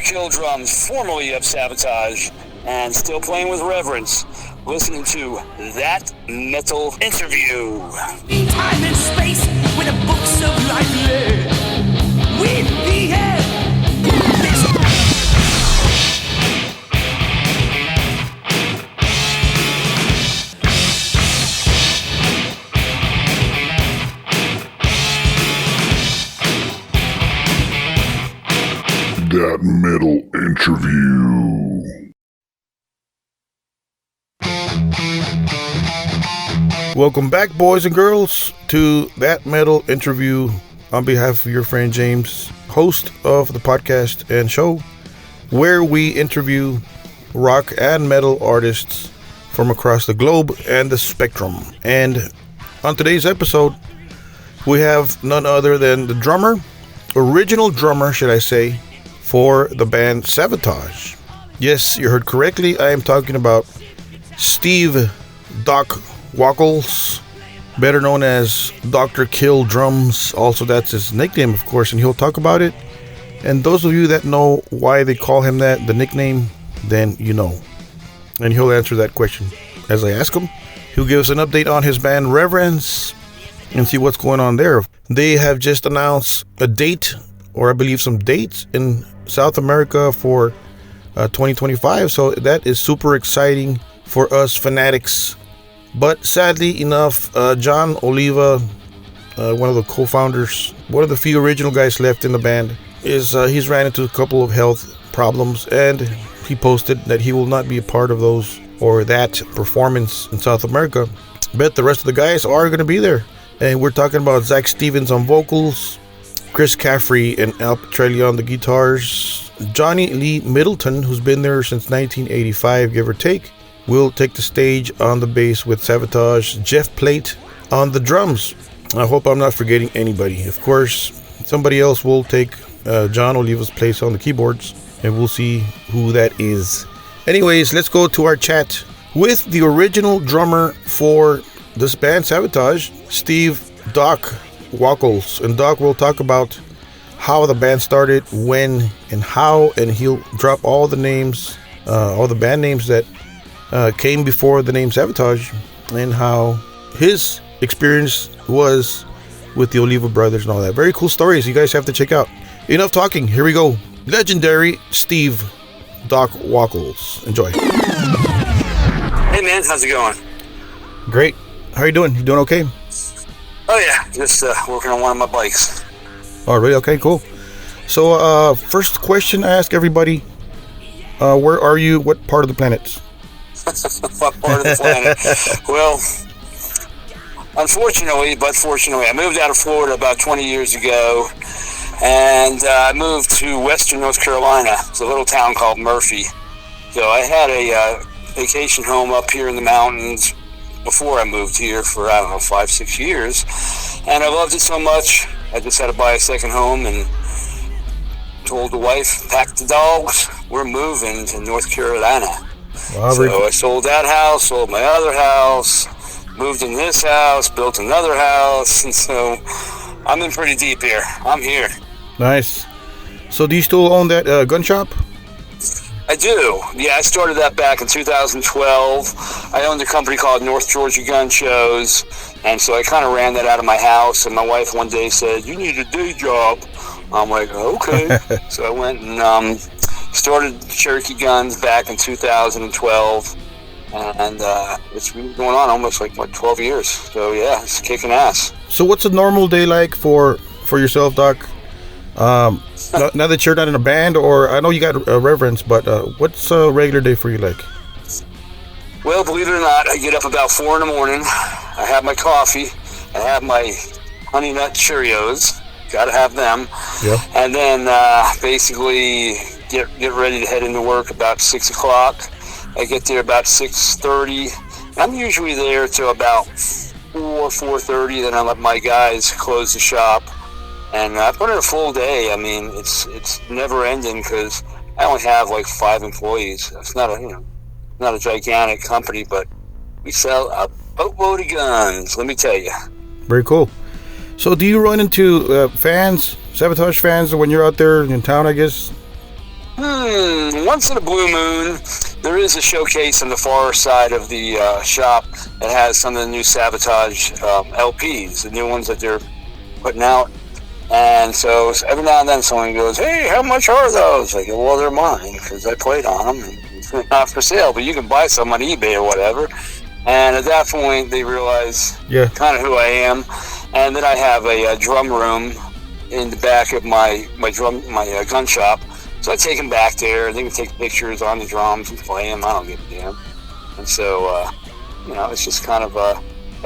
Kill Drums, formerly of Savatage, and still playing with reverence, listening to That Metal Interview. In time and space, where the books of life lay, with the head. That Metal Interview. Welcome back, boys and girls, to That Metal Interview. On behalf of your friend James, host of the podcast and show, where we interview rock and metal artists from across the globe and the spectrum. And on today's episode, we have none other than the original drummer, should I say, for the band Savatage. Yes, you heard correctly. I am talking about Steve Doc Wacholz, better known as Dr. Kill Drums. Also, that's his nickname, of course, and he'll talk about it. And those of you that know why they call him that, the nickname, then you know. And he'll answer that question as I ask him. He'll give us an update on his band Reverence and see what's going on there. They have just announced a date, or I believe some dates in South America for 2025, so that is super exciting for us fanatics. But sadly enough, John Oliva, one of the co-founders, one of the few original guys left in the band, he's ran into a couple of health problems, and he posted that he will not be a part of those or that performance in South America. But the rest of the guys are going to be there, and we're talking about Zach Stevens on vocals, Chris Caffrey and Al Petrelli on the guitars. Johnny Lee Middleton, who's been there since 1985, give or take, will take the stage on the bass with Savatage. Jeff Plate on the drums. I hope I'm not forgetting anybody. Of course, somebody else will take John Oliva's place on the keyboards, and we'll see who that is. Anyways, let's go to our chat with the original drummer for this band, Savatage, Steve Doc Wacholz. And Doc will talk about how the band started, when and how, and he'll drop all the names, all the band names that came before the name Savatage, and how his experience was with the Oliva brothers and all that. Very cool stories you guys have to check out. Enough talking, here we go. Legendary Steve Doc Wacholz. Enjoy. Hey man, how's it going? Great. How you doing? You doing okay? Oh yeah, just working on one of my bikes. Oh really? Okay, cool. So first question I ask everybody, where are you? What part of the planet? What part of the planet? Well, unfortunately, but fortunately, I moved out of Florida about 20 years ago, and I moved to western North Carolina. It's a little town called Murphy. So I had a vacation home up here in the mountains before I moved here for, 5-6 years, and I loved it so much, I just had to buy a second home and told the wife, pack the dogs, we're moving to North Carolina. Wow, so I sold that house, sold my other house, moved in this house, built another house, and so I'm in pretty deep here. I'm here. Nice. So do you still own that gun shop? I do. Yeah, I started that back in 2012. I owned a company called North Georgia Gun Shows, and so I kind of ran that out of my house, and my wife one day said, you need a day job. I'm like, okay. So I went and started Cherokee Guns back in 2012, and it's been going on almost 12 years. So yeah, it's kicking ass. So what's a normal day like for yourself, Doc? Now that you're not in a band, or I know you got a Reverence, but what's a regular day for you like? Well, believe it or not, I get up about 4 in the morning. I have my coffee. I have my Honey Nut Cheerios. Got to have them. Yeah. And then basically get ready to head into work about 6 o'clock. I get there about 6:30. I'm usually there till about 4:30. Then I let my guys close the shop. And I put in a full day. I mean, it's never ending because I only have 5 employees. It's not a gigantic company, but we sell a boatload of guns. Let me tell you. Very cool. So, do you run into fans, Savatage fans, when you're out there in town? I guess. Once in a blue moon, there is a showcase on the far side of the shop that has some of the new Savatage LPs, the new ones that they're putting out. And so every now and then someone goes, "Hey, how much are those?" I go, "Well, they're mine because I played on them, and they're not for sale, but you can buy some on eBay or whatever." And at that point, they realize kind of who I am. And then I have a drum room in the back of my gun shop. So I take them back there. They can take pictures on the drums and play them. I don't give a damn. And so, it's just kind of a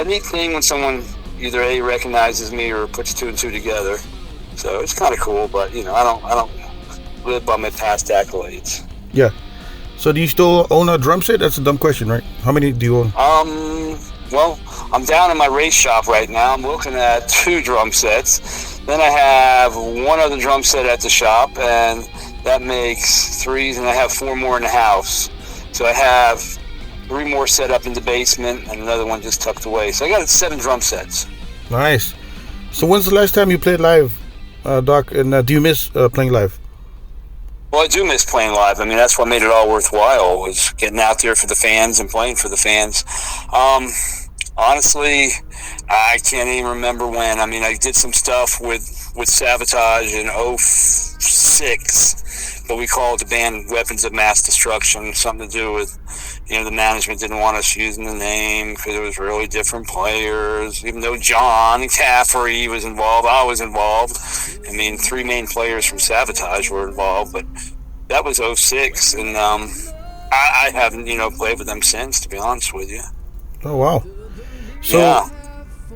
neat thing when someone either A, recognizes me or puts two and two together. So it's kind of cool, but I don't live by my past accolades. Yeah. So do you still own a drum set? That's a dumb question, right? How many do you own? Well, I'm down in my race shop right now. I'm looking at 2 drum sets. Then I have one other drum set at the shop, and that makes 3, and I have 4 more in the house. So I have 3 more set up in the basement and another one just tucked away. So I got 7 drum sets. Nice. So when's the last time you played live, Doc? And do you miss playing live? Well, I do miss playing live. I mean, that's what made it all worthwhile, was getting out there for the fans and playing for the fans. Honestly, I can't even remember when. I mean, I did some stuff with Savatage in 06, but we called the band Weapons of Mass Destruction, something to do with, the management didn't want us using the name because it was really different players, even though John Caffrey was involved, I was involved. I mean, 3 main players from Savatage were involved, but that was 06, and I haven't, played with them since, to be honest with you. Oh, wow. So,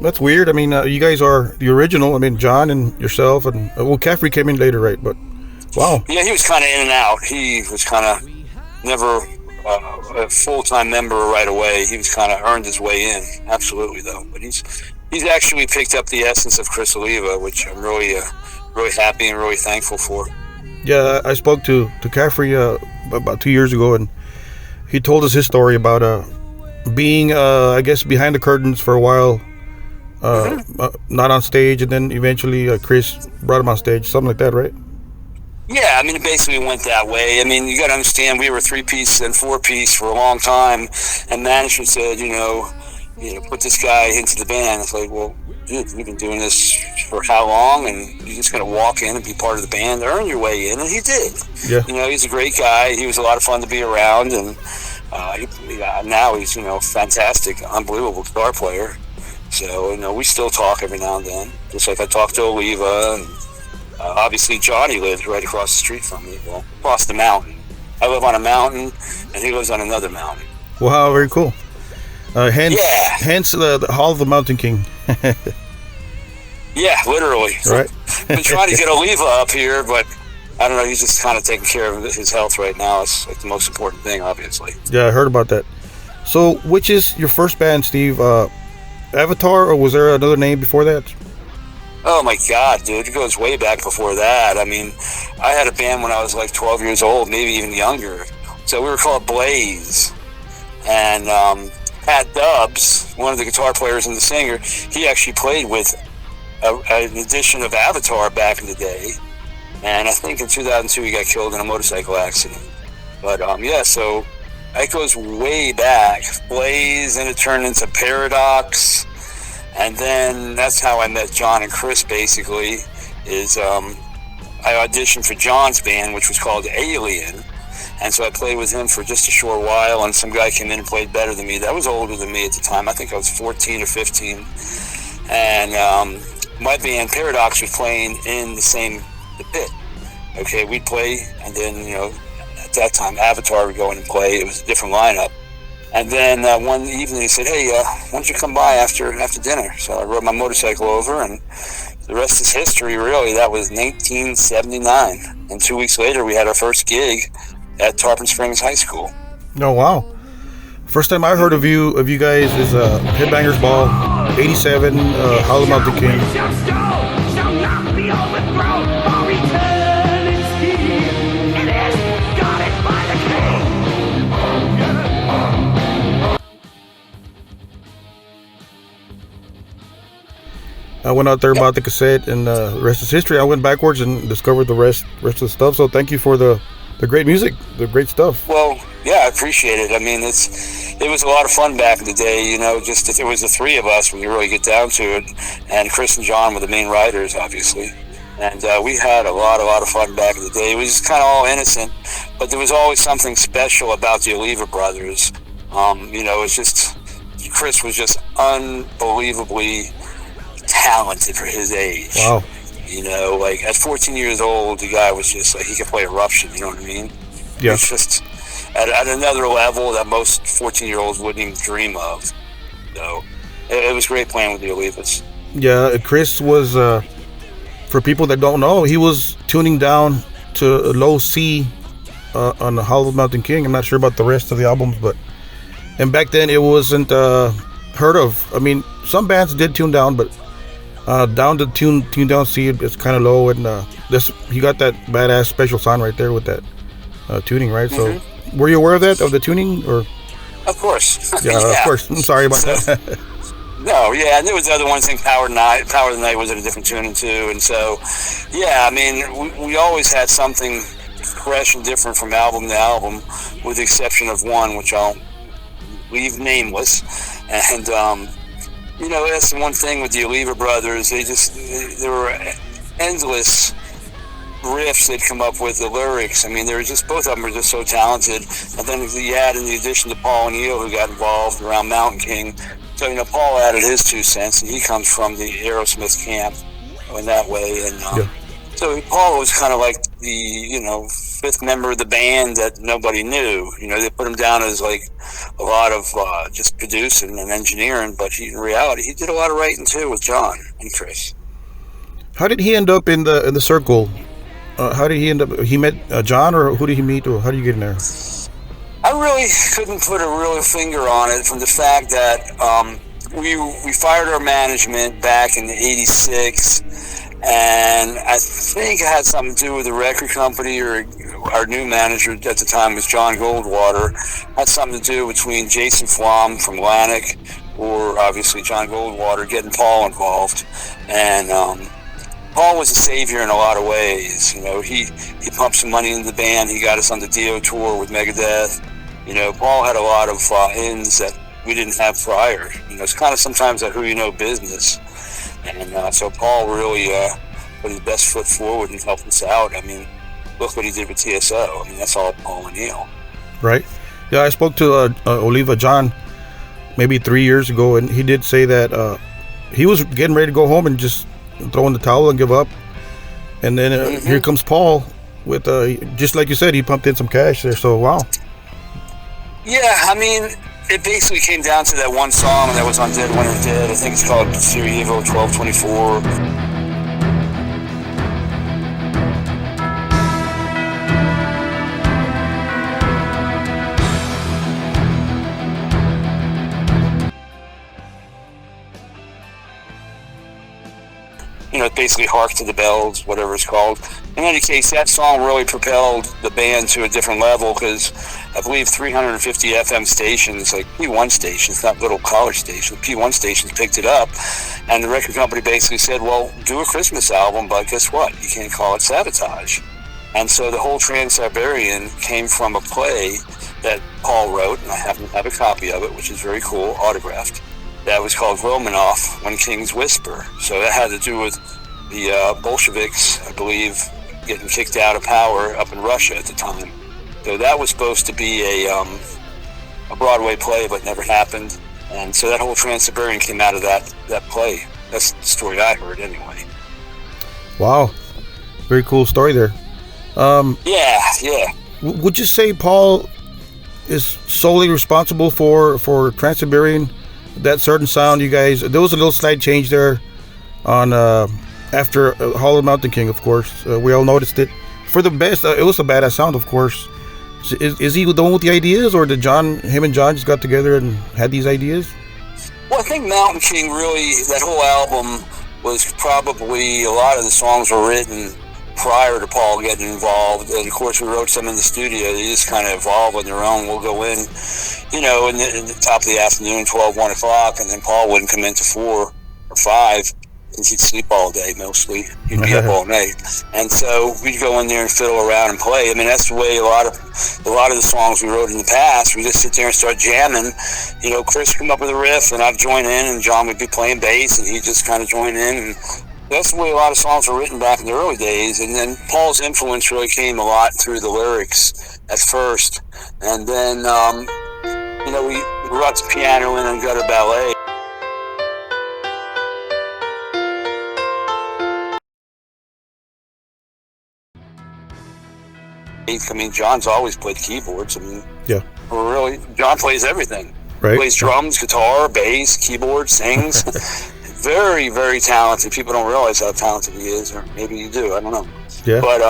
that's weird. I mean, you guys are the original. I mean, John and yourself, and Caffrey came in later, right? But, wow. Yeah, he was kind of in and out. He was kind of never a full-time member right away. He was kind of earned his way in, absolutely, though. But he's actually picked up the essence of Chris Oliva, which I'm really happy and really thankful for. Yeah, I spoke to Caffrey about 2 years ago, and he told us his story about being, I guess, behind the curtains for a while, not on stage, and then eventually Chris brought him on stage, something like that, right? Yeah, I mean, it basically went that way. I mean, you got to understand, we were 3-piece and 4-piece for a long time, and management said, put this guy into the band. It's like, well, dude, we've been doing this for how long, and you're just going to walk in and be part of the band, earn your way in, and he did. Yeah. He's a great guy. He was a lot of fun to be around, and now he's, fantastic, unbelievable guitar player. So, we still talk every now and then, just like I talk to Oliva, and obviously Johnny lives right across the street from me, well, across the mountain. I live on a mountain, and he lives on another mountain. Wow, very cool. Hence the Hall of the Mountain King. Yeah, literally. Right. Been trying to get Oliva up here, but I don't know, he's just kind of taking care of his health right now. It's like the most important thing, obviously. Yeah, I heard about that. So, which is your first band, Steve? Avatar, or was there another name before that? Oh my God, dude, it goes way back before that. I mean, I had a band when I was like 12 years old, maybe even younger. So we were called Blaze. And Pat Dubbs, one of the guitar players and the singer, he actually played with an edition of Avatar back in the day. And I think in 2002 he got killed in a motorcycle accident. But so that goes way back. Blaze, and it turned into Paradox. And then that's how I met John and Chris, basically, is I auditioned for John's band, which was called Alien. And so I played with him for just a short while, and some guy came in and played better than me. That was older than me at the time. I think I was 14 or 15. And my band, Paradox, was playing in the pit. Okay, we'd play, and then, at that time, Avatar would go in and play. It was a different lineup. And then one evening he said, "Hey, why don't you come by after dinner?" So I rode my motorcycle over, and the rest is history, really. That was 1979. And 2 weeks later, we had our first gig at Tarpon Springs High School. Oh, wow. First time I heard of you guys is Headbangers Ball, 87, Hall of the Mountain King. I went out there, bought the cassette, and the rest is history. I went backwards and discovered the rest of the stuff. So thank you for the the great music, the great stuff. Well, yeah, I appreciate it. I mean, it was a lot of fun back in the day, you know, just if it was the three of us when you really get down to it, and Chris and John were the main writers, obviously. And we had a lot of fun back in the day. It was just kind of all innocent, but there was always something special about the Oliva brothers. You know, it's just, Chris was just unbelievably talented for his age. Wow. You know, like at 14 years old, the guy was just like, he could play Eruption, you know what I mean? Yeah. It's just at another level that most 14-year-olds wouldn't even dream of. So it was great playing with the Olivas. Yeah, Chris was, for people that don't know, he was tuning down to a low C on the Hollow Mountain King. I'm not sure about the rest of the albums, and back then it wasn't heard of. I mean, some bands did tune down, but down to tune down C, it's kind of low, and he got that badass special sound right there with that tuning, right? Mm-hmm. So, were you aware of that, of the tuning, or? Of course. Yeah, of course. I'm sorry about that. No, yeah, and there was the other one thing, Power of the Night was at a different tuning too, and so, yeah, I mean, we always had something fresh and different from album to album, with the exception of one, which I'll leave nameless, and you know, that's the one thing with the Oliva brothers. There were endless riffs they'd come up with, the lyrics. I mean, they were just, both of them were just so talented. And then you add in the addition to Paul O'Neill, who got involved around Mountain King. So, you know, Paul added his 2 cents, and he comes from the Aerosmith camp in that way. And so Paul was kind of like the, you know, 5th member of the band that nobody knew. You know, they put him down as like a lot of just producing and engineering, but in reality, he did a lot of writing too with John and Chris. How did he end up in the circle? How did he end up? He met John, or who did he meet, or how did you get in there? I really couldn't put a real finger on it, from the fact that we fired our management back in '86, and I think it had something to do with the record company, or our new manager at the time was John Goldwater. Had something to do between Jason Flom from Atlantic, or obviously John Goldwater, getting Paul involved. And Paul was a savior in a lot of ways. You know, he pumped some money into the band. He got us on the Dio tour with Megadeth. You know, Paul had a lot of ins that we didn't have prior. You know, it's kind of sometimes a who you know business. And so Paul really put his best foot forward and helped us out. I mean, look what he did with TSO. I mean, that's all Paul O'Neill. Right. Yeah, I spoke to Oliva John maybe 3 years ago, and he did say that he was getting ready to go home and just throw in the towel and give up. And then here comes Paul with, just like you said, he pumped in some cash there. So, wow. Yeah, I mean, it basically came down to that one song that was on Dead Winter Dead. I think it's called Sarajevo 1224. You know, basically Hark to the Bells, whatever it's called. In any case, that song really propelled the band to a different level, because I believe 350 FM stations, like P1 stations, not little college stations, P1 stations picked it up, and the record company basically said, well, do a Christmas album, but guess what? You can't call it Savatage. And so the whole Trans-Siberian came from a play that Paul wrote, and I happen to have a copy of it, which is very cool, autographed. That was called Romanov, When Kings Whisper. So that had to do with the Bolsheviks, I believe, getting kicked out of power up in Russia at the time. So that was supposed to be a Broadway play, but never happened. And so that whole Trans-Siberian came out of that play. That's the story I heard anyway. Wow. Very cool story there. Yeah. Would you say Paul is solely responsible for Trans-Siberian? That certain sound, you guys, there was a little slight change there on after Hollow Mountain King, of course. We all noticed it. For the best, it was a badass sound, of course. Is he the one with the ideas, or did him and John just got together and had these ideas? Well, I think Mountain King really, that whole album was probably, a lot of the songs were written prior to Paul getting involved, and of course we wrote some in the studio. They just kind of evolve on their own. We'll go in, you know, in the top of the afternoon, 12, 1 o'clock, and then Paul wouldn't come in to 4 or 5, since he'd sleep all day mostly. He'd be up all night. And so we'd go in there and fiddle around and play. I mean, that's the way a lot of the songs we wrote in the past, we just sit there and start jamming. You know, Chris would come up with a riff, and I'd join in, and John would be playing bass, and he'd just kind of join in. And that's the way a lot of songs were written back in the early days. And then Paul's influence really came a lot through the lyrics at first. And then, you know, we brought the piano in and gutter ballet. I mean, John's always played keyboards. I mean, John plays everything. Right. Plays drums, guitar, bass, keyboard, sings. Very, very talented. People don't realize how talented he is, or maybe you do. I don't know. Yeah. But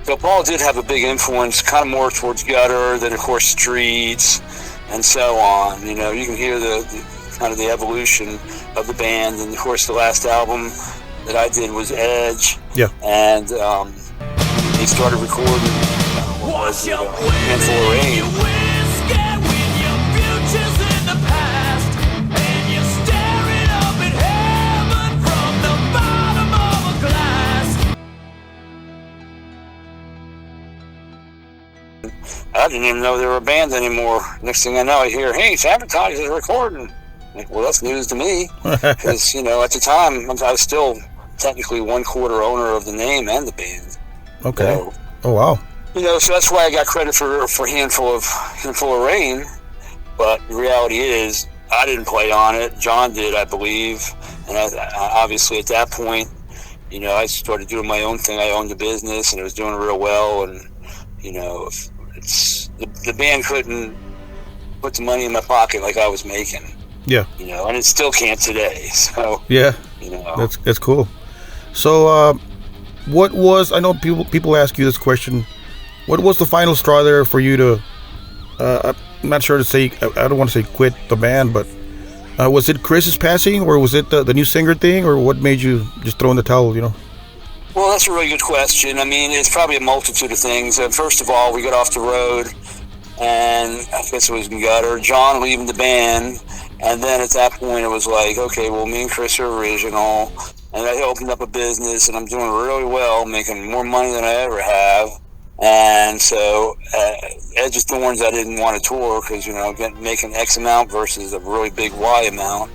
so Paul did have a big influence, kind of more towards gutter, then of course streets, and so on. You know, you can hear the kind of the evolution of the band, and of course the last album that I did was Edge. Yeah. And he started recording. Wash your Handful of Rain. I didn't even know they were a band anymore. Next thing I know, I hear, "Hey, SAVATAGE is recording." I'm like, well, that's news to me, because you know, at the time, I was still technically 1/4 owner of the name and the band. Okay. So, oh wow. You know, so that's why I got credit for Handful of Rain. But the reality is, I didn't play on it. John did, I believe. And I obviously, at that point, you know, I started doing my own thing. I owned the business, and it was doing real well. And you know, the band couldn't put the money in my pocket like I was making. Yeah. You know, and it still can't today. So yeah, you know, that's cool. So, what was? I know people ask you this question. What was the final straw there for you to? I'm not sure to say. I don't want to say quit the band, but was it Chris's passing, or was it the new singer thing, or what made you just throw in the towel? You know. Well, that's a really good question. I mean, it's probably a multitude of things. First of all, we got off the road, and I guess it was gutter. John leaving the band, and then at that point, it was like, okay, well, me and Chris are original, and I opened up a business, and I'm doing really well, making more money than I ever have. And so, Edge of Thorns, I didn't want to tour because, you know, making X amount versus a really big Y amount.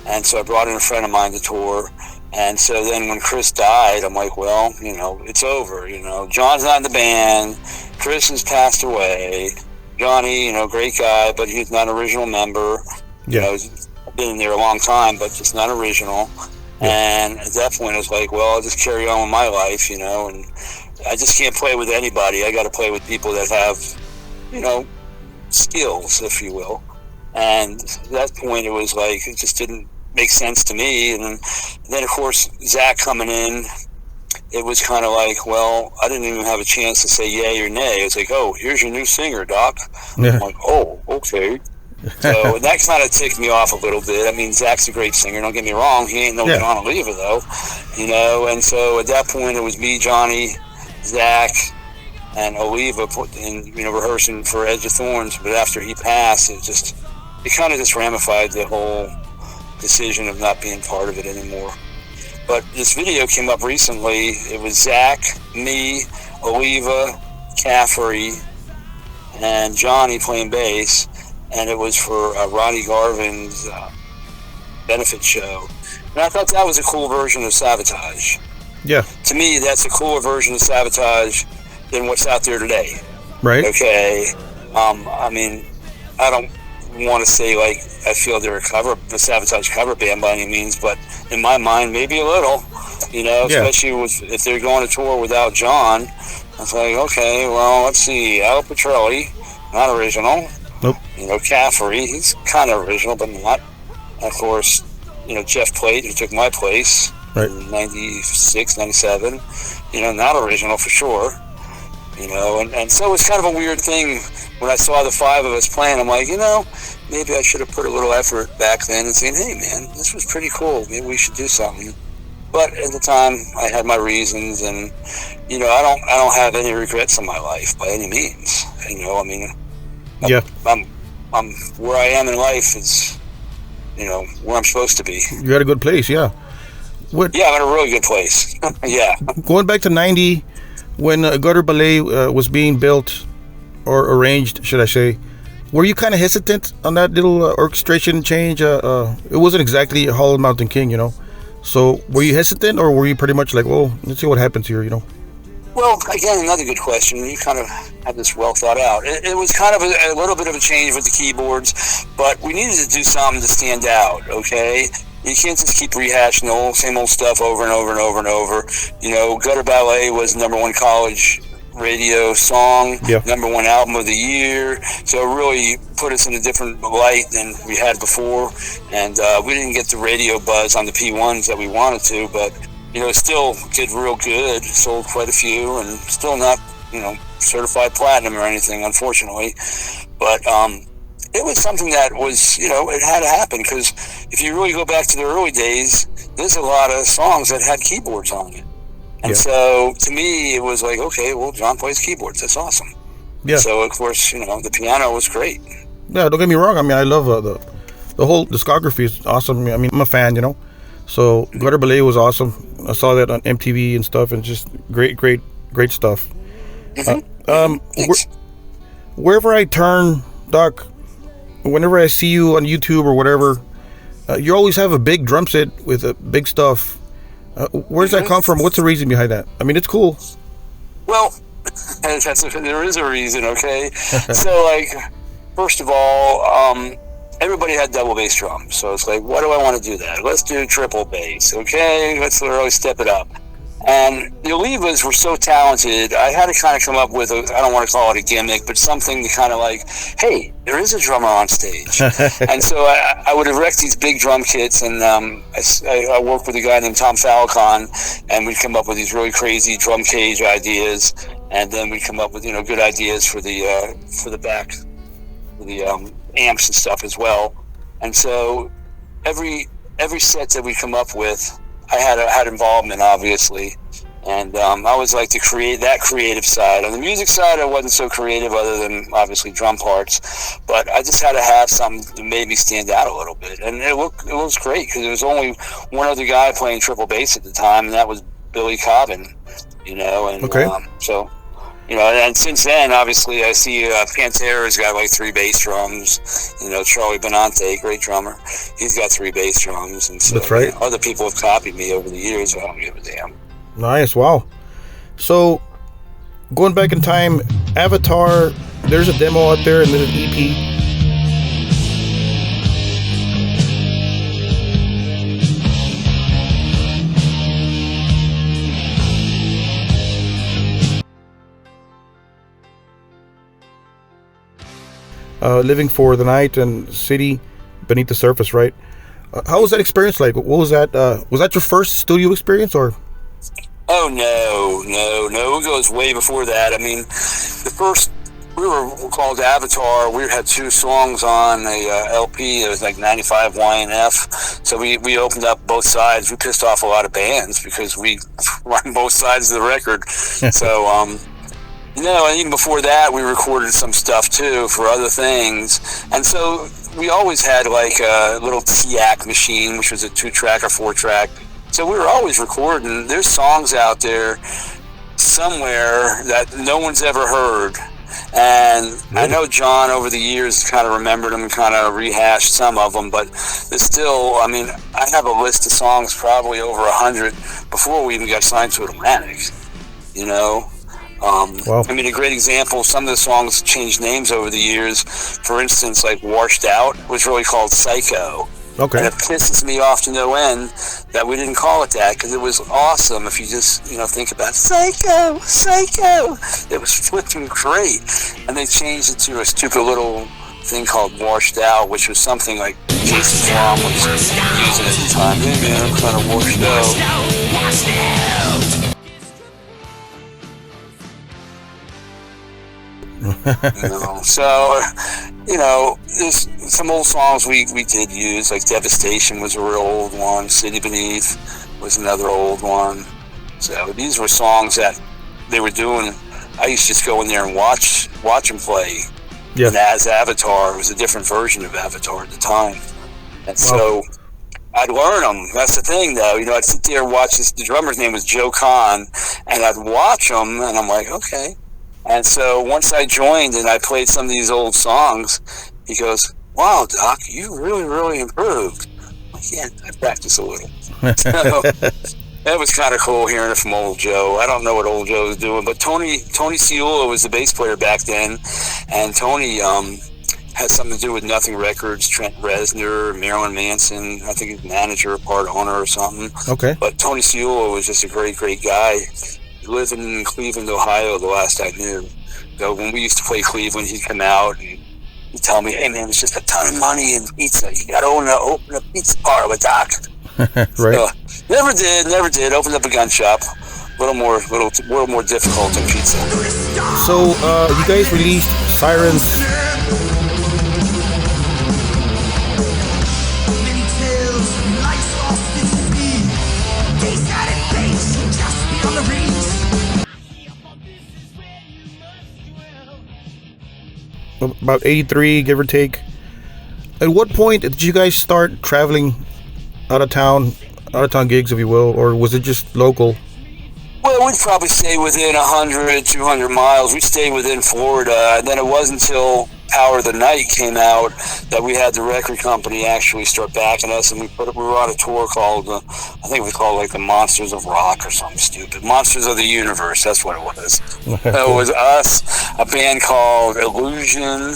And so I brought in a friend of mine to tour. And so then when Chris died, I'm like, well, you know, it's over. You know, John's not in the band. Chris has passed away. Johnny, you know, great guy, but he's not an original member. Yeah. You know, he's been in there a long time, but just not original. Yeah. And at that point, I was like, well, I'll just carry on with my life, you know, and I just can't play with anybody. I got to play with people that have, you know, skills, if you will. And at that point, it was like, it just didn't make sense to me. And then of course, Zach coming in, it was kind of like, well, I didn't even have a chance to say yay or nay. It was like, oh, here's your new singer, Doc. Yeah. I'm like, oh, okay. So that kind of ticked me off a little bit. I mean, Zach's a great singer, don't get me wrong. He ain't no John Oliva, though. You know, and so at that point, it was me, Johnny, Zach, and Oliva rehearsing for Edge of Thorns. But after he passed, it kind of just ramified the whole decision of not being part of it anymore. But this video came up recently. It was Zach, me, Oliva, Caffrey, and Johnny playing bass, and it was for Ronnie Garvin's benefit show. And I thought that was a cool version of SAVATAGE. Yeah. To me, that's a cooler version of SAVATAGE than what's out there today. Right. Okay. I mean, I don't want to say like I feel they're a SAVATAGE cover band by any means, but in my mind, maybe a little. You know, especially if they're going to tour without John. I was like, okay, well, let's see. Al Petrelli, not original. Nope. You know, Caffrey, he's kind of original, but not. And of course, you know, Jeff Plate, who took my place. Right. In 96, 97, you know, not original for sure, you know, and so it was kind of a weird thing when I saw the five of us playing. I'm like, you know, maybe I should have put a little effort back then and saying, hey man, this was pretty cool, maybe we should do something. But at the time I had my reasons, and you know, I don't have any regrets in my life by any means. You know, I mean, I'm where I am in life is, you know, where I'm supposed to be. You're at a good place, yeah. What? Yeah, I'm in a really good place. Yeah. Going back to 90, when Gutter Ballet was being built, or arranged, should I say, were you kind of hesitant on that little orchestration change? It wasn't exactly a Hollow Mountain King, you know. So were you hesitant, or were you pretty much like, well, let's see what happens here, you know? Well, again, another good question. You kind of had this well thought out. It was kind of a little bit of a change with the keyboards, but we needed to do something to stand out, okay? You can't just keep rehashing the same old stuff over and over and over and over. You know, Gutter Ballet was #1 college radio song, #1 album of the year, so it really put us in a different light than we had before, and we didn't get the radio buzz on the P1s that we wanted to, but you know, still did real good, sold quite a few, and still not, you know, certified platinum or anything, unfortunately, but it was something that was, you know, it had to happen, because if you really go back to the early days, there's a lot of songs that had keyboards on it. And so, to me, it was like, okay, well, John plays keyboards. That's awesome. Yeah. So, of course, you know, the piano was great. Yeah, don't get me wrong. I mean, I love the whole discography is awesome. I mean, I'm a fan, you know. So, Gutter Ballet was awesome. I saw that on MTV and stuff, and just great stuff. Wherever I turn, Doc, whenever I see you on YouTube or whatever, you always have a big drum set with big stuff. Where does that come from? What's the reason behind that? I mean, it's cool. Well, there is a reason, okay? So, like, first of all, everybody had double bass drums. So it's like, why do I want to do that? Let's do triple bass, okay? Let's really step it up. And the Olivas were so talented, I had to kind of come up with, I don't want to call it a gimmick, but something to kind of like, hey, there is a drummer on stage. And so I would erect these big drum kits, and I worked with a guy named Tom Falcon, and we'd come up with these really crazy drum cage ideas, and then we'd come up with, you know, good ideas for the back, for the amps and stuff as well. And so every set that we come up with, I had involvement, obviously, and I always like to create that creative side. On the music side, I wasn't so creative, other than obviously drum parts, but I just had to have something that made me stand out a little bit, and it was great, because there was only one other guy playing triple bass at the time, and that was Billy Cobbin, you know, and so. You know, and since then, obviously, I see Pantera's got like 3 bass drums. You know, Charlie Benante, great drummer, he's got 3 bass drums. And so, that's right. You know, other people have copied me over the years. I don't give a damn. Nice, wow. So, going back in time, Avatar, there's a demo out there, and there's an EP. Living for the Night and City Beneath the Surface, right? How was that experience like? What was that? Was that your first studio experience, or? Oh, no. It goes way before that. I mean, we were called Avatar. We had 2 songs on a LP. It was like 95 YNF. So we opened up both sides. We pissed off a lot of bands because we were on both sides of the record. So, you know, and even before that, we recorded some stuff, too, for other things. And so we always had, like, a little TIAC machine, which was a 2-track or 4-track. So we were always recording. There's songs out there somewhere that no one's ever heard. And I know John, over the years, kind of remembered them and kind of rehashed some of them. But there's still, I mean, I have a list of songs probably over 100 before we even got signed to Atlantic, you know. I mean, a great example, some of the songs changed names over the years. For instance, like Washed Out was really called Psycho. Okay. And it pisses me off to no end that we didn't call it that, because it was awesome if you just, you know, think about Psycho. It was flipping great. And they changed it to a stupid little thing called Washed Out, which was something like Jason Blum was using at the time. Hey man, I'm kind of washed out. You know, so, you know, there's some old songs we did use, like Devastation was a real old one, City Beneath was another old one. So these were songs that they were doing. I used to just go in there and watch them play. Yeah. And as Avatar, it was a different version of Avatar at the time. And so I'd learn them. That's the thing, though. You know, I'd sit there and watch this. The drummer's name was Joe Kahn, and I'd watch them, and I'm like, okay. And so once I joined and I played some of these old songs, he goes, wow, Doc, you really, really improved. I'm like, yeah, I practiced a little. So that was kind of cool hearing it from old Joe. I don't know what old Joe was doing, but Tony Ciulla was the bass player back then, and Tony had something to do with Nothing Records, Trent Reznor, Marilyn Manson. I think he's manager, part owner or something. Okay. But Tony Ciulla was just a great, great guy. He lived in Cleveland, Ohio, the last I knew. So when we used to play Cleveland, he'd come out and he'd tell me, hey, man, there's just a ton of money in pizza. You got to open a pizza parlor, Doc. Right. So, never did. Opened up a gun shop. A little more difficult than pizza. So, you guys released Sirens. About 83, give or take. At what point did you guys start traveling out of town gigs, if you will, or was it just local? Well, we'd probably stay within 100, 200 miles. We stayed within Florida, and then it wasn't until Power of the Night came out that we had the record company actually start backing us, and we were on a tour called, I think it was called like the Monsters of Rock or something stupid. Monsters of the Universe, that's what it was. It was us, a band called Illusion,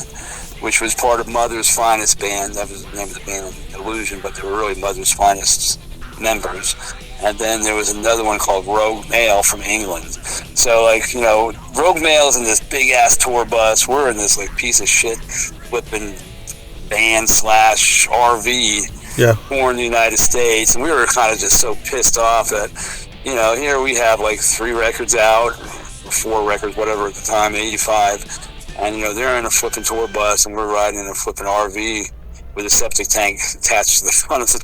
which was part of Mother's Finest band. That was the name of the band, Illusion, but they were really Mother's Finest members. And then there was another one called Rogue Mail from England. So, like, you know, Rogue Mail's in this big-ass tour bus. We're in this, like, piece of shit flipping van / RV in the United States. And we were kind of just so pissed off that, you know, here we have, like, 3 records out, or 4 records, whatever at the time, 85. And, you know, they're in a flipping tour bus, and we're riding in a flipping RV with a septic tank attached to the front of the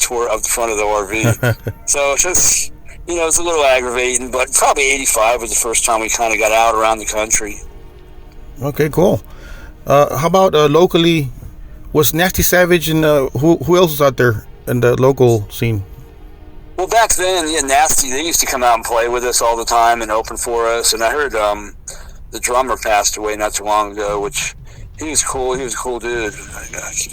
RV. So it's just, you know, it's a little aggravating, but probably 85 was the first time we kind of got out around the country. Okay, cool. How about locally? Was Nasty Savage and who else was out there in the local scene? Well, back then, yeah, Nasty, they used to come out and play with us all the time and open for us. And I heard the drummer passed away not too long ago, which he was cool. He was a cool dude.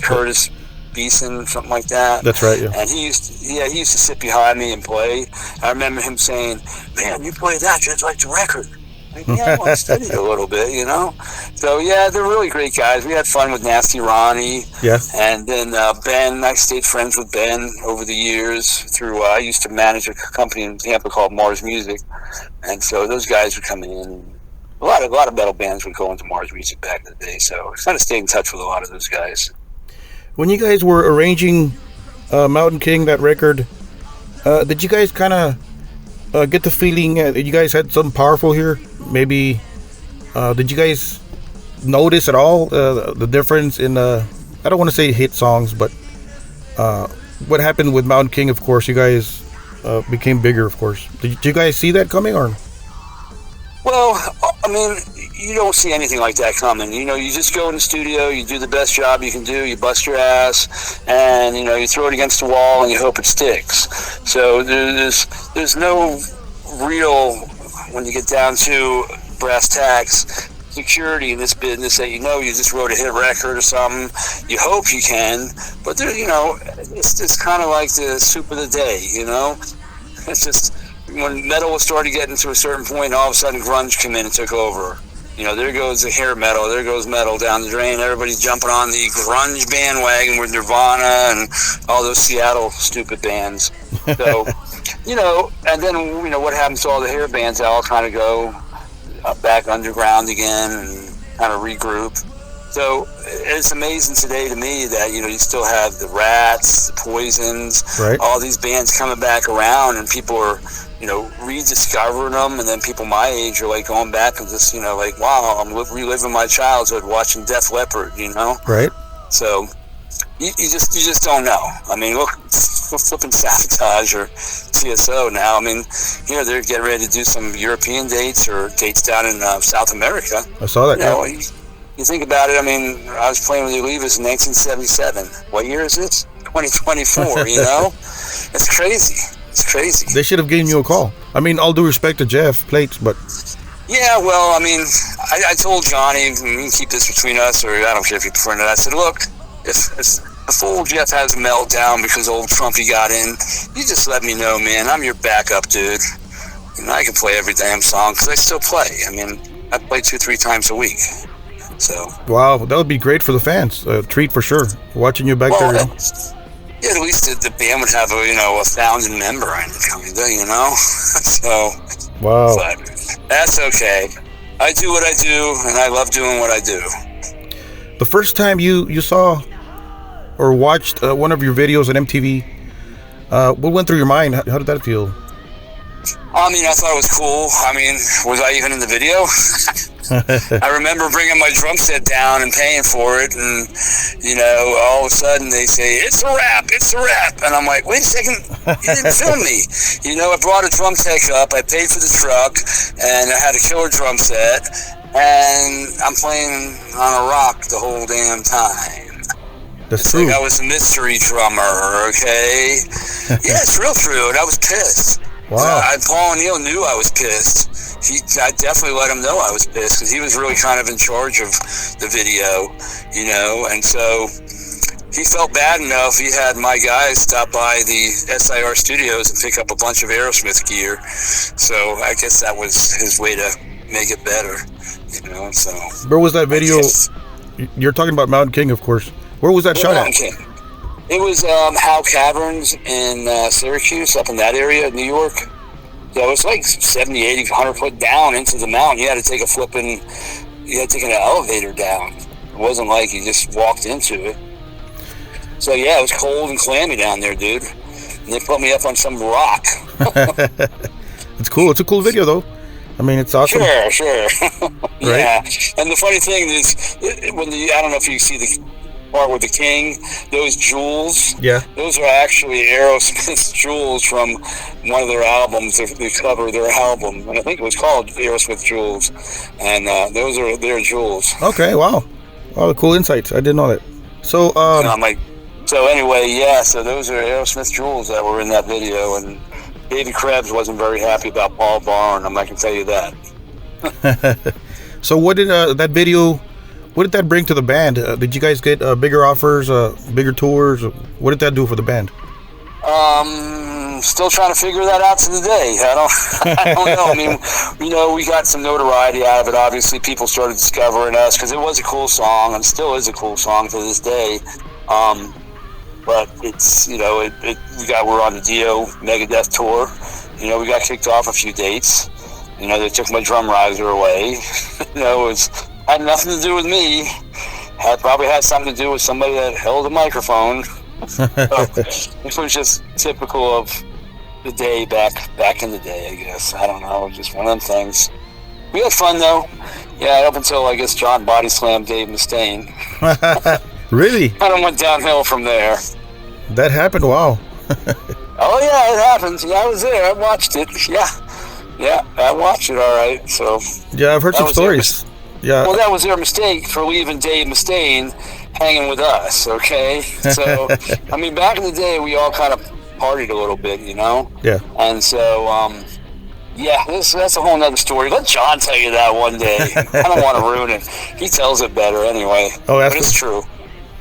Curtis Beeson, something like that. That's right, yeah. And he used to sit behind me and play. I remember him saying, man, you play that just like the record. Like, yeah, I studied a little bit, you know? So, yeah, they're really great guys. We had fun with Nasty Ronnie. Yeah. And then Ben, I stayed friends with Ben over the years through, I used to manage a company in Tampa called Mars Music. And so those guys would come in. A lot of metal bands would go into Mars Music back in the day. So I kind of stayed in touch with a lot of those guys. When you guys were arranging Mountain King, that record, did you guys kind of get the feeling that you guys had something powerful here? Maybe, did you guys notice at all the difference in, I don't want to say hit songs, but what happened with Mountain King, of course, you guys became bigger, of course. Did you guys see that coming, or? Well, I mean, you don't see anything like that coming. You know, you just go in the studio, you do the best job you can do, you bust your ass, and, you know, you throw it against the wall and you hope it sticks. So there's no real, when you get down to brass tacks, security in this business that, you know, you just wrote a hit record or something. You hope you can, but there, you know, it's kind of like the soup of the day, you know? It's just, when metal was starting to get into a certain point, all of a sudden grunge came in and took over. You know, there goes the hair metal, there goes metal down the drain. Everybody's jumping on the grunge bandwagon with Nirvana and all those Seattle stupid bands. So, you know, and then, you know, what happens to all the hair bands? They all kind of go back underground again and kind of regroup. So it's amazing today to me that, you know, you still have the Rats, the Poisons, right, all these bands coming back around, and people are, you know, rediscovering them, and then people my age are like going back and just, you know, like, wow, I'm reliving my childhood watching Def Leppard, you know? Right. So you just don't know. I mean, look, we're flipping Savatage or CSO now. I mean, here they're getting ready to do some European dates or dates down in South America. I saw that. You know, you think about it, I mean, I was playing with the Olivas in 1977. What year is this? 2024, you know? It's crazy. It's crazy. They should have given you a call. I mean, all due respect to Jeff Plates, but... Yeah, well, I mean, I told Johnny, we can keep this between us, or I don't care if you prefer it. I said, look, if old Jeff has a meltdown because old Trumpy got in, you just let me know, man. I'm your backup, dude. And I can play every damn song, because I still play. I mean, I play 2-3 times a week. So. Wow, that would be great for the fans. A treat for sure. Watching you back there. Yeah, at least the band would have a 1,000 member in it, kind of, you know? So. Wow. But that's okay. I do what I do, and I love doing what I do. The first time you saw or watched one of your videos on MTV, what went through your mind? How did that feel? I mean, I thought it was cool. I mean, was I even in the video? I remember bringing my drum set down and paying for it, and all of a sudden they say, it's a wrap, and I'm like, wait a second, you didn't film me. I brought a drum tech up, I paid for the truck, and I had a killer drum set, and I'm playing on a rock the whole damn time. That's it's true. Like I was a mystery drummer, okay? Yeah, it's real true, and I was pissed. Wow. Paul O'Neill knew I was pissed. I definitely let him know I was pissed, because he was really kind of in charge of the video, and so he felt bad enough. He had my guys stop by the SIR studios and pick up a bunch of Aerosmith gear. So I guess that was his way to make it better, so. Where was that video? You're talking about Mountain King, of course. Where was that shot at? King. It was Howe Caverns in Syracuse, up in that area of New York. So it's like 70, 80, 100 foot down into the mountain. You had to take an elevator down. It wasn't like you just walked into it. So yeah, it was cold and clammy down there, dude. And they put me up on some rock. It's cool. It's a cool video, though. I mean, it's awesome. Sure. Yeah. Right? And the funny thing is, I don't know if you see the part with the King, those jewels. Yeah. Those are actually Aerosmith's jewels from one of their albums. They cover their album, and I think it was called Aerosmith Jewels. And those are their jewels. Okay. Wow. Cool insights. I didn't know that. So. And I'm like, so anyway, yeah. So those are Aerosmith jewels that were in that video, and David Krebs wasn't very happy about Paul Barn. I can tell you that. So what did that video? What did that bring to the band? Did you guys get bigger offers, bigger tours? What did that do for the band? Still trying to figure that out to the day. I don't know. I mean, we got some notoriety out of it. Obviously, people started discovering us because it was a cool song and still is a cool song to this day. But it's, we're on the Dio Megadeth tour. We got kicked off a few dates. They took my drum riser away. Had nothing to do with me. Probably had something to do with somebody that held a microphone. So, it was just typical of the day back in the day, I guess. I don't know, just one of them things. We had fun though. Yeah, up until I guess John body slammed Dave Mustaine. Really? Kind of went downhill from there. That happened. Wow. Oh yeah, it happened. Yeah, I was there. I watched it. Yeah, I watched it. All right. So. Yeah, I've heard some stories. Yeah. Well, that was their mistake for leaving Dave Mustaine hanging with us, okay? So, I mean, back in the day, we all kind of partied a little bit, Yeah. And so, that's a whole nother story. Let John tell you that one day. I don't want to ruin it. He tells it better anyway. Oh, but it's true.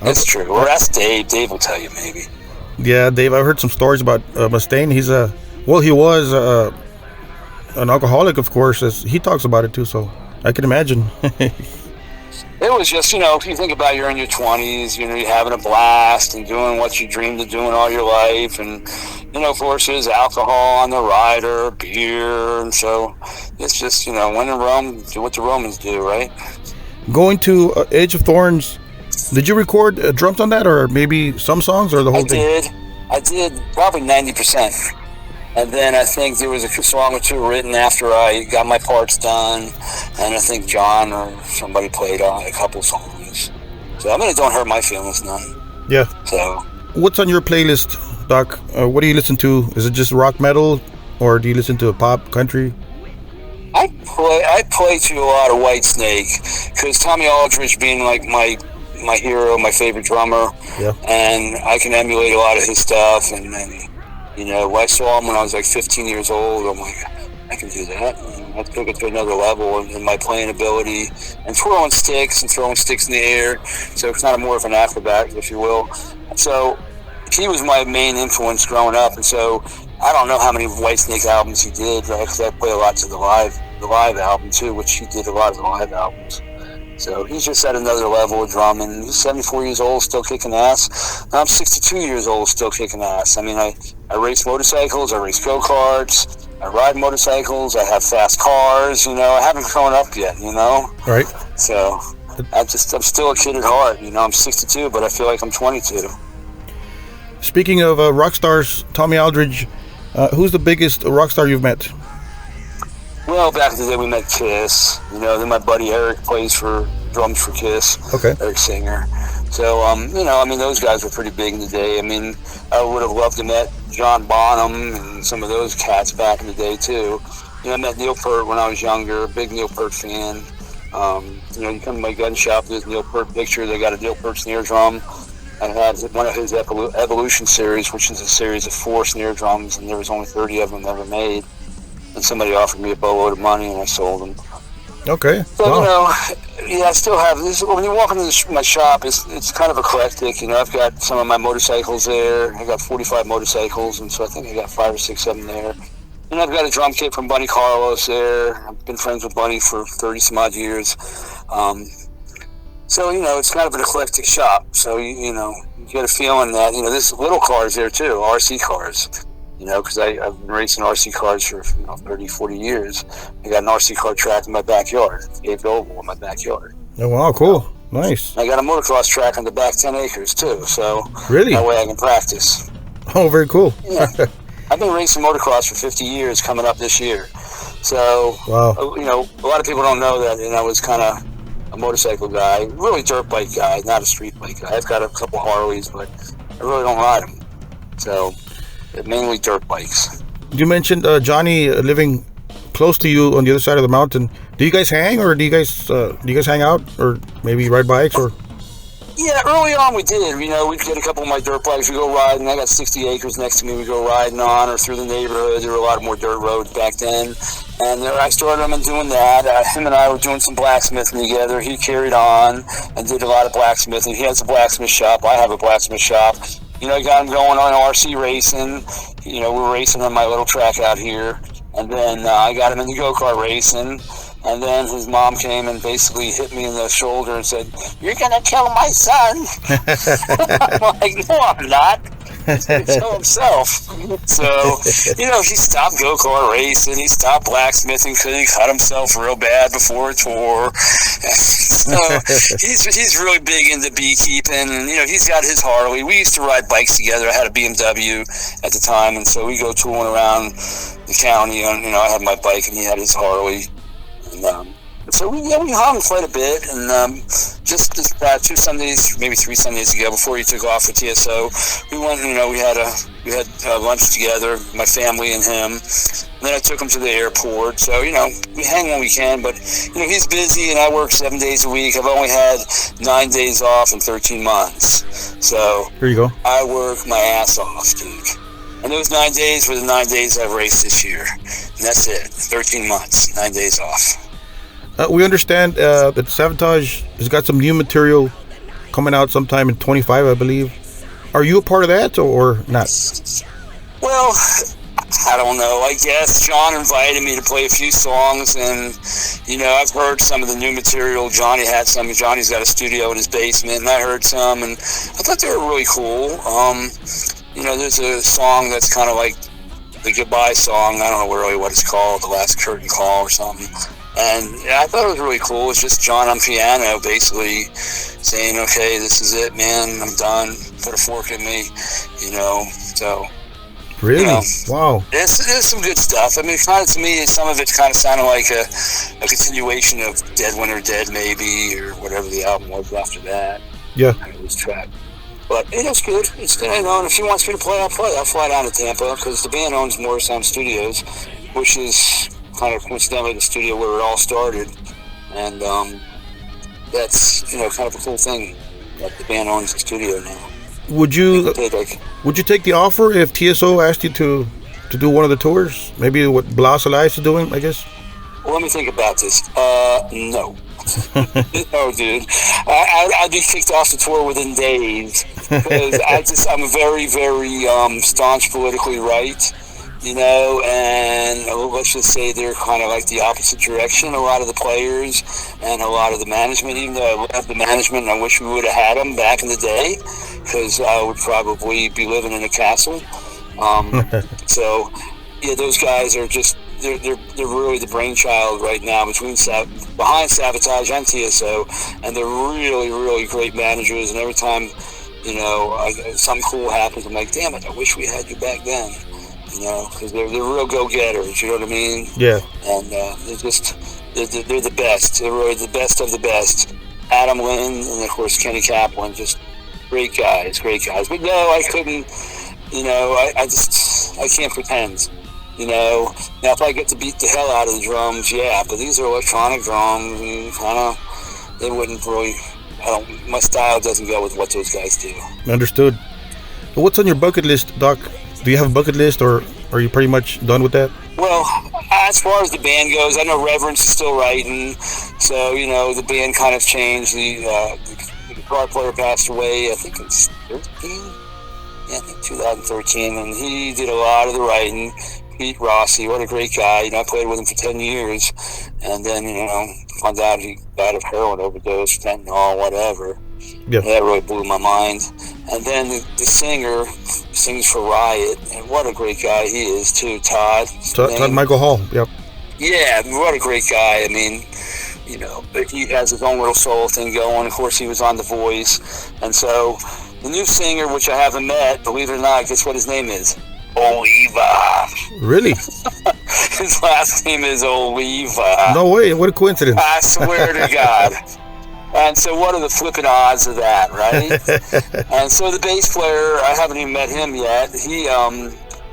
It's true. Or ask Dave. Dave will tell you, maybe. Yeah, Dave, I've heard some stories about Mustaine. He was an alcoholic, of course. He talks about it, too, so... I can imagine. It was just, if you think about you're in your 20s, you're having a blast and doing what you dreamed of doing all your life. And, of course, there's alcohol on the rider, beer. And so it's just, when in Rome, do what the Romans do, right? Going to Age of Thorns, did you record drums on that or maybe some songs or the whole thing? I did probably 90%. And then I think there was a song or two written after I got my parts done. And I think John or somebody played on a couple songs. So, it don't hurt my feelings none. Yeah. So. What's on your playlist, Doc? What do you listen to? Is it just rock metal? Or do you listen to pop, country? I play to a lot of Whitesnake. Because Tommy Aldridge being like my my hero, my favorite drummer, and I can emulate a lot of his stuff. And you know, I saw him when I was like 15 years old. I'm like, I can do that. And I took it to another level in my playing ability and throwing sticks in the air. So it's kind of more of an acrobat, if you will. So he was my main influence growing up, and so I don't know how many Whitesnake albums he did, right? Because I play a lot to the live album too, which he did a lot of the live albums. So he's just at another level of drumming. He's 74 years old, still kicking ass. I'm 62 years old, still kicking ass. I mean, I race motorcycles, I race go-karts, I ride motorcycles, I have fast cars, you know. I haven't grown up yet, you know? Right. So I'm still a kid at heart, you know. I'm 62, but I feel like I'm 22. Speaking of rock stars, Tommy Aldridge, who's the biggest rock star you've met? Well, back in the day, we met Kiss. You know, then my buddy Eric plays drums for Kiss. Okay. Eric Singer. So, you know, I mean, those guys were pretty big in the day. I mean, I would have loved to met John Bonham and some of those cats back in the day, too. You know, I met Neil Peart when I was younger, big Neil Peart fan. You know, you come to my gun shop, there's Neil Peart picture. They got a Neil Peart snare drum. I had one of his Evolution series, which is a series of 4 snare drums, and there was only 30 of them ever made. And somebody offered me a boatload of money, and I sold them. Okay. So, you know, yeah, I still have this. When you walk into my shop, it's kind of eclectic. You know, I've got some of my motorcycles there. I got 45 motorcycles, and so I think I got 5 or 6 of them there. And I've got a drum kit from Bunny Carlos there. I've been friends with Bunny for 30-some-odd years. So, you know, it's kind of an eclectic shop. So, you know, you get a feeling that, you know, there's little cars there, too, RC cars. You know, because I've been racing RC cars for 30, 40 years. I got an RC car track in my backyard, paved oval in my backyard. Oh, wow, cool. Nice. I got a motocross track on the back 10 acres, too. So really? That way I can practice. Oh, very cool. Yeah. I've been racing motocross for 50 years coming up this year. So, wow. You know, a lot of people don't know that, and I was kind of a motorcycle guy, really dirt bike guy, not a street bike guy. I've got a couple Harleys, but I really don't ride them. So, mainly dirt bikes. You mentioned Johnny living close to you on the other side of the mountain. Do you guys hang, or do you guys hang out, or maybe ride bikes, or? Yeah, early on we did. You know, we'd get a couple of my dirt bikes, we go riding. I got 60 acres next to me, we go riding on, or through the neighborhood. There were a lot more dirt roads back then, and I started him doing that. Him and I were doing some blacksmithing together. He carried on and did a lot of blacksmithing. He has a blacksmith shop. I have a blacksmith shop. You know, I got him going on RC racing. You know, we're racing on my little track out here. And then I got him into go-kart racing. And then his mom came and basically hit me in the shoulder and said, "You're going to kill my son." I'm like, "No, I'm not." He's going to kill himself. So, you know, he stopped go-kart racing. He stopped blacksmithing because he cut himself real bad before a tour. So he's really big into beekeeping. And, you know, he's got his Harley. We used to ride bikes together. I had a BMW at the time. And so we go touring around the county. And, you know, I had my bike and he had his Harley. And, so we hung quite a bit, and just 2 Sundays, maybe 3 Sundays ago, before he took off for TSO, we went. You know, we had lunch together, my family and him. And then I took him to the airport. So, you know, we hang when we can, but you know, he's busy, and I work 7 days a week. I've only had 9 days off in 13 months. So here you go. I work my ass off, dude. And those 9 days were the 9 days I've raced this year, and that's it. 13 months, 9 days off. We understand that Savatage has got some new material coming out sometime in 25, I believe. Are you a part of that or not? Well, I don't know. I guess John invited me to play a few songs, and, you know, I've heard some of the new material. Johnny had some. Johnny's got a studio in his basement, and I heard some, and I thought they were really cool. You know, there's a song that's kind of like the goodbye song. I don't know really what it's called, The Last Curtain Call or something. And I thought it was really cool. It's just John on piano basically saying, "Okay, this is it, man. I'm done. Put a fork in me," you know. So really, you know, wow. There's some good stuff. I mean, kind of, to me, some of it kind of sounded like a continuation of Dead Winter Dead, maybe, or whatever the album was after that. Yeah, it was track. But it is good. It's good. You know, and if he wants me to play, I'll play. I'll fly down to Tampa because the band owns Morrisound Studios, which is kind of coincidentally the studio where it all started, and that's, you know, kind of a cool thing. Like the band owns the studio now. Would you take the offer if TSO asked you to do one of the tours? Maybe what Blas Elias is doing, I guess? Well, let me think about this. No. No, dude. I'd be kicked off the tour within days. Because I'm very, very staunch politically right. You know, and let's just say they're kind of like the opposite direction, a lot of the players and a lot of the management, even though I love the management and I wish we would have had them back in the day, because I would probably be living in a castle. So, yeah, those guys are just, they're really the brainchild right now behind SAVATAGE and TSO, and they're really, really great managers, and every time, you know, something cool happens, I'm like, damn it, I wish we had you back then. You know, because they're real go-getters, you know what I mean? Yeah. And they're the best. They're really the best of the best. Adam Lynn and, of course, Kenny Kaplan, just great guys. But no, I couldn't, you know, I can't pretend, you know. Now, if I get to beat the hell out of the drums, yeah, but these are electronic drums, and they wouldn't really, my style doesn't go with what those guys do. Understood. What's on your bucket list, Doc? Do you have a bucket list, or are you pretty much done with that? Well, as far as the band goes, I know Reverence is still writing, so, you know, the band kind of changed. The guitar player passed away, I think it's 13? Yeah, I think 2013, and he did a lot of the writing. Pete Rossi, what a great guy. You know, I played with him for 10 years, and then, you know, found out he died of heroin overdose, fentanyl, whatever. Yeah. That really blew my mind. And then the singer sings for Riot, and what a great guy he is too, Todd Michael Hall. Yep. Yeah, what a great guy. I mean, you know, but he has his own little soul thing going. Of course, he was on The Voice, and so the new singer, which I haven't met, believe it or not, guess what his name is? Oliva. Really? His last name is Oliva. No way! What a coincidence! I swear to God. And so what are the flipping odds of that, right? And so the bass player, I haven't even met him yet. He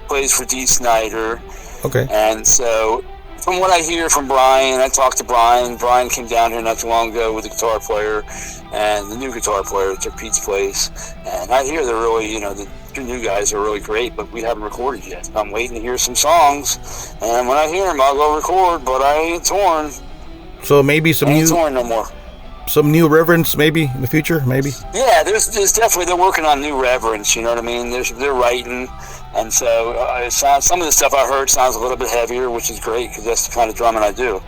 plays for Dee Snider. Okay. And so from what I hear from Brian, I talked to Brian. Brian came down here not too long ago with the guitar player, and the new guitar player took Pete's place. And I hear they're really, you know, the new guys are really great, but we haven't recorded yet. I'm waiting to hear some songs, and when I hear them, I'll go record, but I ain't torn. So maybe some ain't torn no more. Some new Reverence, maybe in the future, maybe. Yeah, there's definitely, they're working on new Reverence. You know what I mean? They're writing, and so it sounds, some of the stuff I heard sounds a little bit heavier, which is great because that's the kind of drumming I do.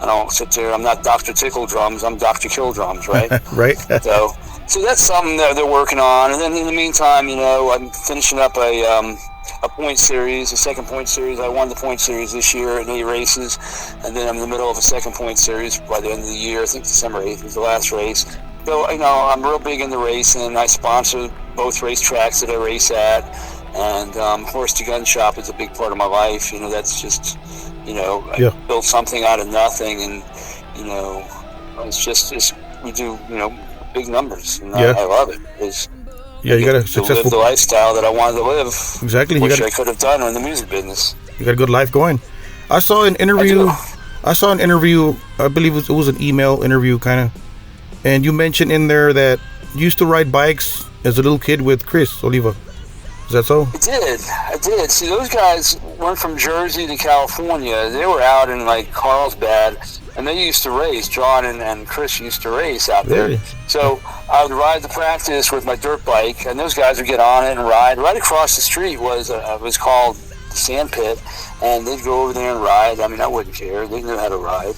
I don't sit there. I'm not Dr. Tickle drums. I'm Dr. Kill drums, right? Right. So that's something that they're working on, and then in the meantime, you know, I'm finishing up a point series, a second point series. I won the point series this year in 8 races, and then I'm in the middle of a second point series by the end of the year. I think December 8th is the last race. So, you know, I'm real big into racing. I sponsor both race tracks that I race at, and Horse to Gun Shop is a big part of my life. You know, that's just, you know, I built something out of nothing, and, you know, it's just we do, you know, big numbers, and I love it. You got a successful live the lifestyle that I wanted to live. Exactly. Which I could have done in the music business. You got a good life going. I saw an interview. I believe it was an email interview, kind of, and you mentioned in there that you used to ride bikes as a little kid with Chris Oliva. Is that so? I did. See, those guys went from Jersey to California. They were out in like Carlsbad, and they used to race. John and Chris used to race out there. Really? So I would ride the practice with my dirt bike, and those guys would get on it and ride. Right across the street was called the Sand Pit, and they'd go over there and ride. I mean, I wouldn't care. They knew how to ride.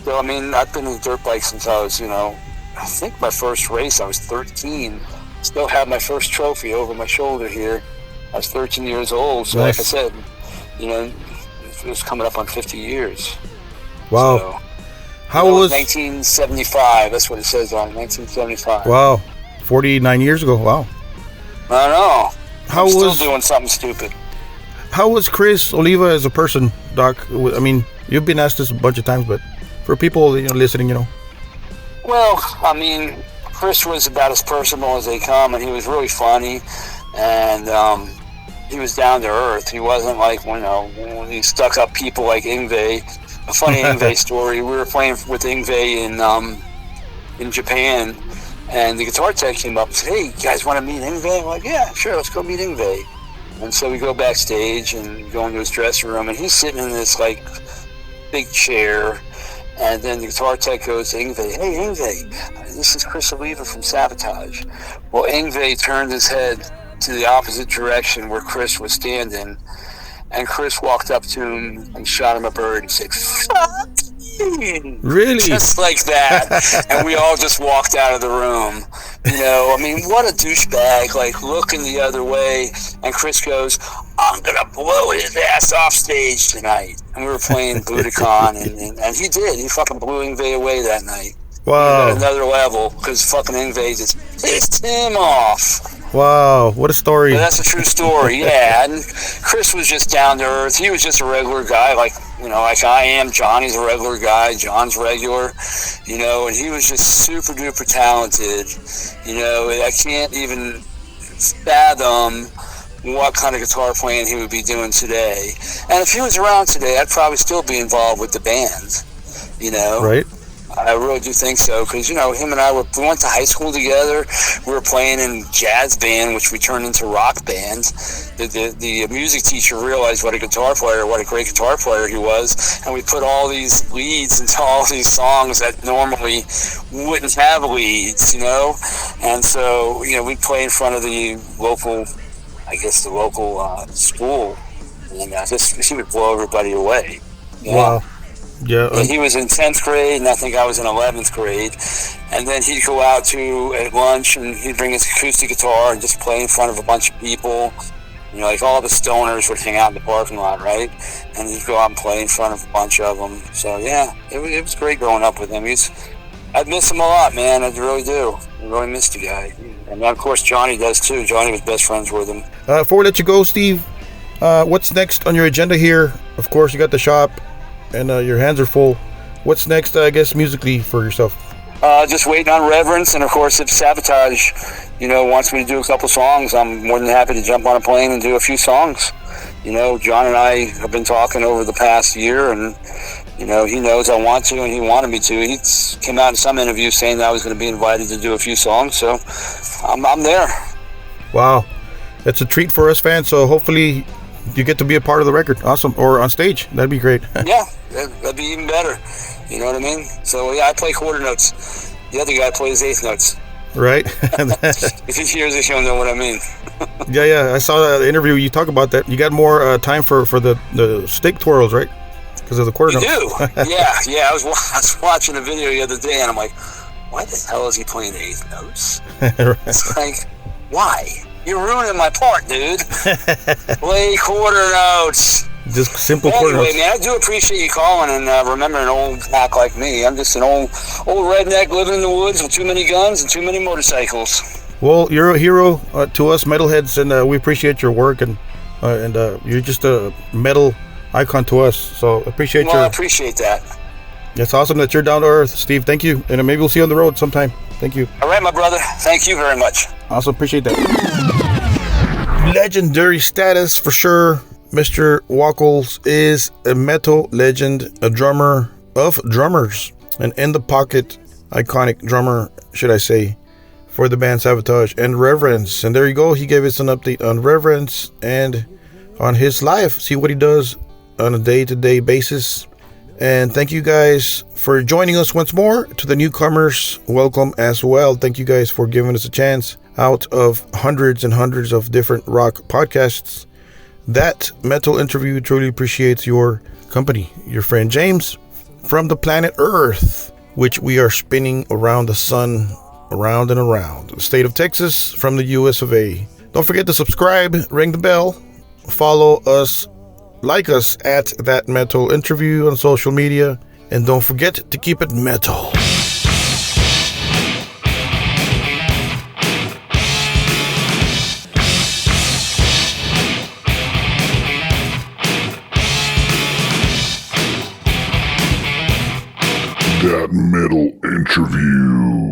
So, I mean, I've been in the dirt bike since I was, you know, I think my first race, I was 13. Still have my first trophy over my shoulder here. I was 13 years old, so nice. Like I said, you know, it was coming up on 50 years. Wow. So, How was 1975? That's what it says on 1975. Wow, 49 years ago. Wow. I know. I'm still doing something stupid. How was Chris Oliva as a person, Doc? I mean, you've been asked this a bunch of times, but for people, you know, listening, you know. Well, I mean, Chris was about as personable as they come, and he was really funny, and he was down to earth. He wasn't like, you know, these stuck-up people like Yngwie. A funny Yngwie story. We were playing with Yngwie in Japan, And the guitar tech came up and said, hey, you guys want to meet Yngwie? I'm like, yeah, sure, let's go meet Yngwie. And so we go backstage and go into his dressing room, and he's sitting in this, like, big chair. And then the guitar tech goes to Yngwie, hey, Yngwie, this is Chris Oliva from SAVATAGE. Well, Yngwie turned his head to the opposite direction where Chris was standing, and Chris walked up to him and shot him a bird and said, fuck you. Really? Just like that. And we all just walked out of the room. You know, I mean, what a douchebag, like, looking the other way. And Chris goes, I'm going to blow his ass off stage tonight. And we were playing Budokan, and he did. He fucking blew Yngwie away that night. Wow. At another level, because fucking Yngwie just pissed him off. Wow, what a story. But that's a true story, yeah. And Chris was just down to earth. He was just a regular guy, like, you know, like I am. Johnny's a regular guy. John's regular, you know, and he was just super duper talented. You know, I can't even fathom what kind of guitar playing he would be doing today. And if he was around today, I'd probably still be involved with the band, you know. Right. I really do think so, because, you know, him and I we went to high school together. We were playing in jazz band, which we turned into rock band. The music teacher realized what a great guitar player he was, and we put all these leads into all these songs that normally wouldn't have leads, you know. And so, you know, we'd play in front of the local school, and he would blow everybody away. You know? Wow. Yeah, and he was in 10th grade, and I think I was in 11th grade. And then he'd go out at lunch, and he'd bring his acoustic guitar and just play in front of a bunch of people. You know, like all the stoners would hang out in the parking lot, right? And he'd go out and play in front of a bunch of them. So, yeah, it was great growing up with him. I'd miss him a lot, man. I really do. I really miss the guy. And, of course, Johnny does, too. Johnny was best friends with him. Before we let you go, Steve, what's next on your agenda here? Of course, you got the shop. And your hands are full. What's next, I guess, musically for yourself? Just waiting on Reverence, and of course, if SAVATAGE, you know, wants me to do a couple songs, I'm more than happy to jump on a plane and do a few songs. You know, John and I have been talking over the past year, and, you know, he knows I want to, and he wanted me to. He came out in some interview saying that I was going to be invited to do a few songs, so I'm there. Wow. It's a treat for us fans, so hopefully you get to be a part of the record. Awesome. Or on stage. That'd be great. Yeah, that'd be even better. You know what I mean? So, yeah, I play quarter notes. The other guy plays eighth notes. Right. If he hears this, he'll know what I mean. Yeah. I saw the interview. You talk about that. You got more time for the stick twirls, right? Because of the quarter notes. You do? Yeah. I was watching a video the other day, and I'm like, why the hell is he playing eighth notes? Right. It's like, why? You're ruining my part, dude. Play quarter notes. Just simple quarter notes. Anyway, man, I do appreciate you calling and remembering an old hack like me. I'm just an old redneck living in the woods with too many guns and too many motorcycles. Well, you're a hero to us metalheads, and we appreciate your work, and you're just a metal icon to us. So appreciate I appreciate that. It's awesome that you're down to earth, Steve. Thank you, and maybe we'll see you on the road sometime. Thank you. All right, my brother. Thank you very much. Awesome, appreciate that. Legendary status for sure. Mr. Wacholz is a metal legend, a drummer of drummers, an in-the-pocket, iconic drummer, should I say, for the band SAVATAGE and Reverence. And there you go. He gave us an update on Reverence and on his life. See what he does on a day-to-day basis. And thank you guys for joining us once more. To the newcomers, welcome as well. Thank you guys for giving us a chance out of hundreds and hundreds of different rock podcasts. That metal interview truly appreciates your company. Your friend James from the planet Earth, which we are spinning around the sun, around and around. The state of Texas from the US of A. Don't forget to subscribe, ring the bell, follow us, like us at That Metal Interview on social media, and don't forget to keep it metal. That Metal Interview.